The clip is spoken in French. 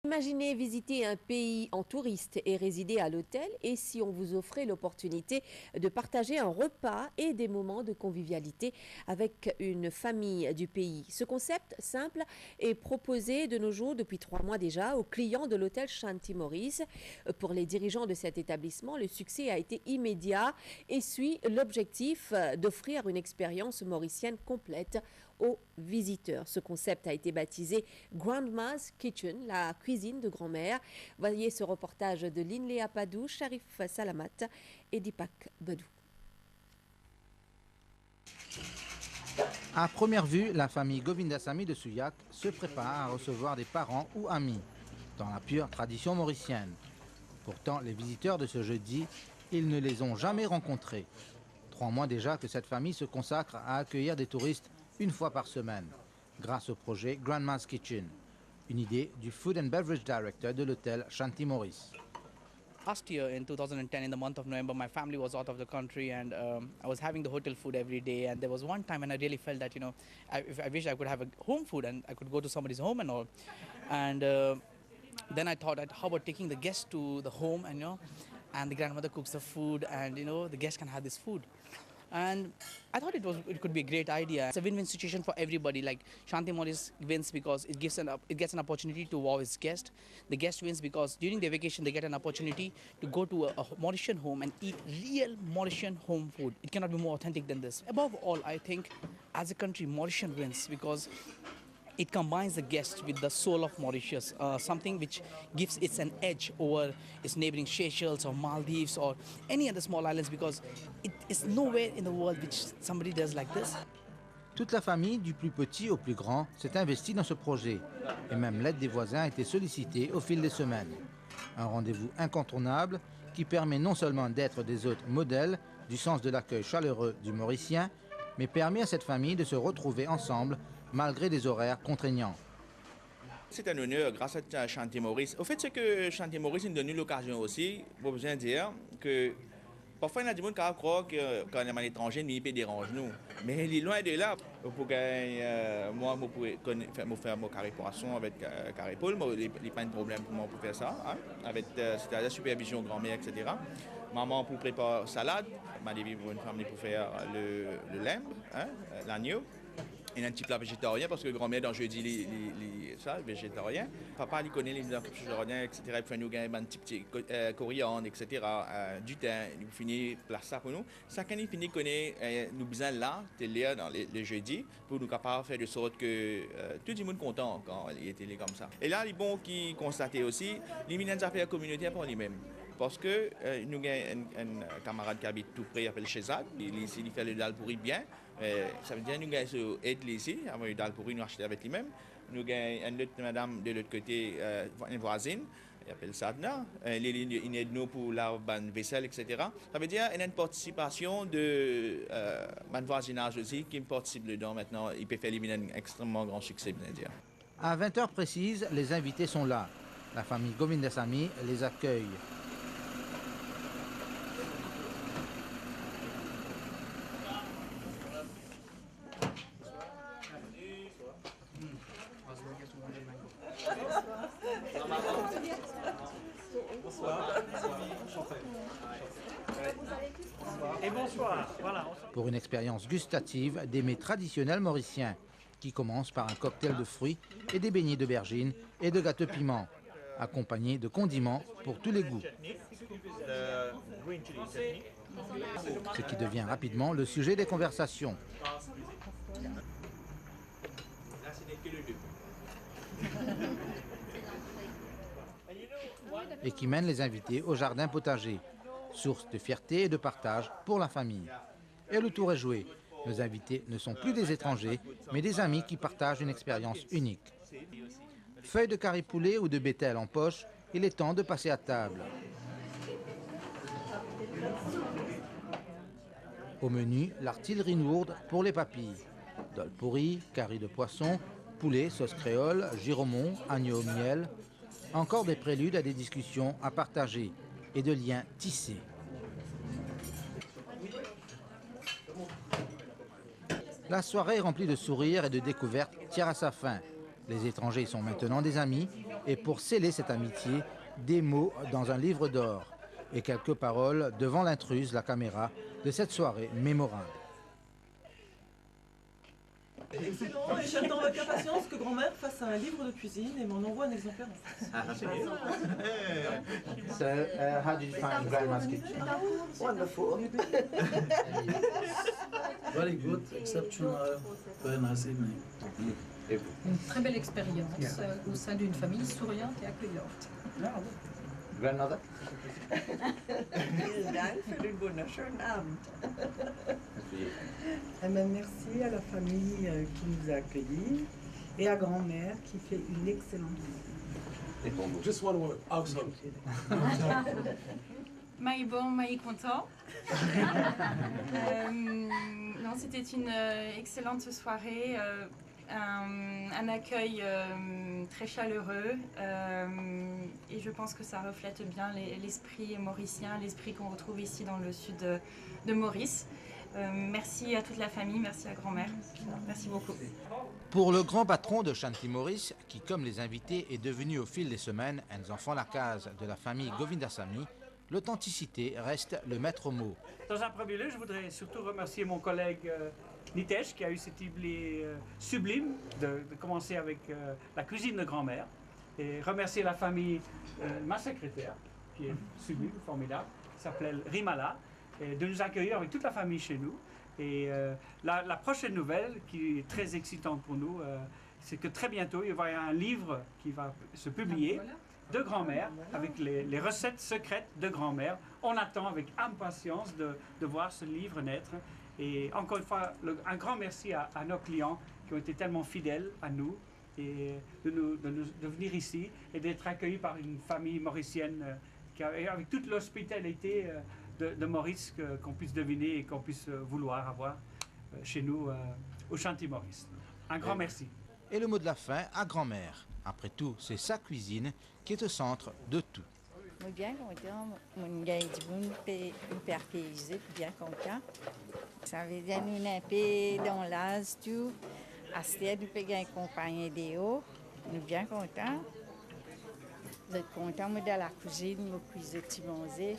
Imaginez visiter un pays en touriste et résider à l'hôtel et si on vous offrait l'opportunité de partager un repas et des moments de convivialité avec une famille du pays. Ce concept simple est proposé de nos jours depuis 3 mois déjà aux clients de l'hôtel Shanti Maurice. Pour les dirigeants de cet établissement, le succès a été immédiat et suit l'objectif d'offrir une expérience mauricienne complète aux visiteurs. Ce concept a été baptisé Grandma's Kitchen, la cuisine de grand-mère. Voyez ce reportage de Linléa Padou, Sharif Salamat et Dipak Badou. À première vue, la famille Govindasamy de Souillac se prépare à recevoir des parents ou amis, dans la pure tradition mauricienne. Pourtant, les visiteurs de ce jeudi, ils ne les ont jamais rencontrés. 3 mois déjà que cette famille se consacre à accueillir des touristes une fois par semaine, grâce au projet Grandma's Kitchen, une idée du Food and Beverage Director de l'hôtel Shanti Maurice. Last year in 2010, in the month of November, my family was out of the country and I was having the hotel food every day. And there was one time when I really felt that, I wish I could have a home food and I could go to somebody's home and all. And then I thought, how about taking the guests to the home and the grandmother cooks the food and, the guests can have this food. And I thought it could be a great idea. It's a win-win situation for everybody. Like Shanti Maurice wins because it gets an opportunity to wow its guest. The guest wins because during their vacation they get an opportunity to go to a Mauritian home and eat real Mauritian home food. It cannot be more authentic than this. Above all, I think as a country, Mauritian wins because it combines the guest with the soul of Mauritius, something which gives it an edge over its neighboring Seychelles or Maldives or any other small islands because it is nowhere in the world which somebody does like this. Toute la famille, du plus petit au plus grand, s'est investie dans ce projet. Et même l'aide des voisins a été sollicitée au fil des semaines. Un rendez-vous incontournable qui permet non seulement d'être des hôtes modèles du sens de l'accueil chaleureux du Mauricien, mais permet à cette famille de se retrouver ensemble malgré des horaires contraignants. C'est un honneur grâce à Shanti Maurice. Au fait, c'est que Shanti Maurice nous donne l'occasion aussi, pour besoin de dire que parfois il y a des gens qui croient que quand on est à l'étranger, nous peut déranger nous. Mais il est loin de là. Pour que moi, je peux faire mon carré poisson avec carré poule, il n'y a pas de problème pour moi pour faire ça, avec c'est-à-dire supervision grand-mère, etc. Maman pour préparer salade, ma dévie pour une famille pour faire le limbe, l'agneau. Et un petit plat végétarien parce que grand-mère dans jeudi ça végétarien. Papa il connaît les végétariens etc. Il fait nous gagner un petit coriandre etc. Du thym. Il finit plat ça pour nous. Chacun il finit connaît nous besoin là télé dans les jeudis pour nous capable faire de sorte que tout le monde content quand il était comme ça. Et là il est bon qui constater aussi les ministres des affaires communautaires pour lui-même. Parce que nous avons un camarade qui habite tout près, il s'appelle Chezad. Il fait le dal pourri bien. Ça veut dire que nous avons aide ici, avant le dal pourri, nous achetons avec lui-même. Nous avons une autre madame de l'autre côté, une voisine, elle s'appelle Sadna. Il aide nous pour la vaisselle, etc. Ça veut dire qu'il y a une participation de mon voisinage aussi qui participe dedans maintenant. Il peut faire un extrêmement grand succès, bien dire. À 20h précises, les invités sont là. La famille Govindasamy les accueille. Et bonsoir. Voilà. Pour une expérience gustative des mets traditionnels mauriciens, qui commence par un cocktail de fruits et des beignets d'aubergines et de gâteaux piment, accompagnés de condiments pour tous les goûts. Ce qui devient rapidement le sujet des conversations. Et qui mène les invités au jardin potager, source de fierté et de partage pour la famille. Et le tour est joué. Nos invités ne sont plus des étrangers, mais des amis qui partagent une expérience unique. Feuilles de carré poulet ou de bétel en poche, il est temps de passer à table. Au menu, l'artillerie lourde pour les papilles. Dol pourri, carré de poisson, poulet, sauce créole, giromon, agneau au miel. Encore des préludes à des discussions à partager et de liens tissés. La soirée remplie de sourires et de découvertes tire à sa fin. Les étrangers sont maintenant des amis et pour sceller cette amitié, des mots dans un livre d'or et quelques paroles devant l'intruse, la caméra, de cette soirée mémorable. Excellent, et j'attends avec impatience que grand-mère fasse un livre de cuisine et m'en envoie un exemplaire en France. So, how did you find Grandma's kitchen? Wonderful. Very good, exceptional, very nice evening. Une très belle expérience au sein d'une famille souriante et accueillante. Grandmother? Vielen Dank für den wunderschönen Abend. Merci à la famille qui nous a accueillis et à grand-mère qui fait une excellente visite. Just one word, awesome. Maï bon, Maï content. Non, c'était une excellente soirée, un accueil très chaleureux et je pense que ça reflète bien l'esprit mauricien, l'esprit qu'on retrouve ici dans le sud de Maurice. Merci à toute la famille, merci à grand-mère. Merci beaucoup. Pour le grand patron de Shanti Maurice, qui comme les invités est devenu au fil des semaines un enfant la case de la famille Govindasamy, l'authenticité reste le maître mot. Dans un premier lieu, je voudrais surtout remercier mon collègue Nitesh qui a eu cette idée sublime de commencer avec la cuisine de grand-mère et remercier la famille, ma secrétaire, qui est sublime, formidable, qui s'appelait Rimala, et de nous accueillir avec toute la famille chez nous. Et la prochaine nouvelle, qui est très excitante pour nous, c'est que très bientôt, il va y avoir un livre qui va se publier de grand-mère, avec les recettes secrètes de grand-mère. On attend avec impatience de voir ce livre naître. Et encore une fois, un grand merci à nos clients qui ont été tellement fidèles à nous et de venir ici et d'être accueillis par une famille mauricienne avec toute l'hospitalité de Maurice qu'on puisse deviner et qu'on puisse vouloir avoir chez nous au Shanti Maurice. Un grand merci. Et le mot de la fin à grand-mère. Après tout, c'est sa cuisine qui est au centre de tout. Je suis bien content, mon gars du monde hyper paysé, bien content. Ça veut dire nous un peu dans l'âge tout. Astia nous peut gagner compagnie des hauts. Nous bien contents. Vous êtes contents, moi dans la cuisine, moi cuisine petit bonzé.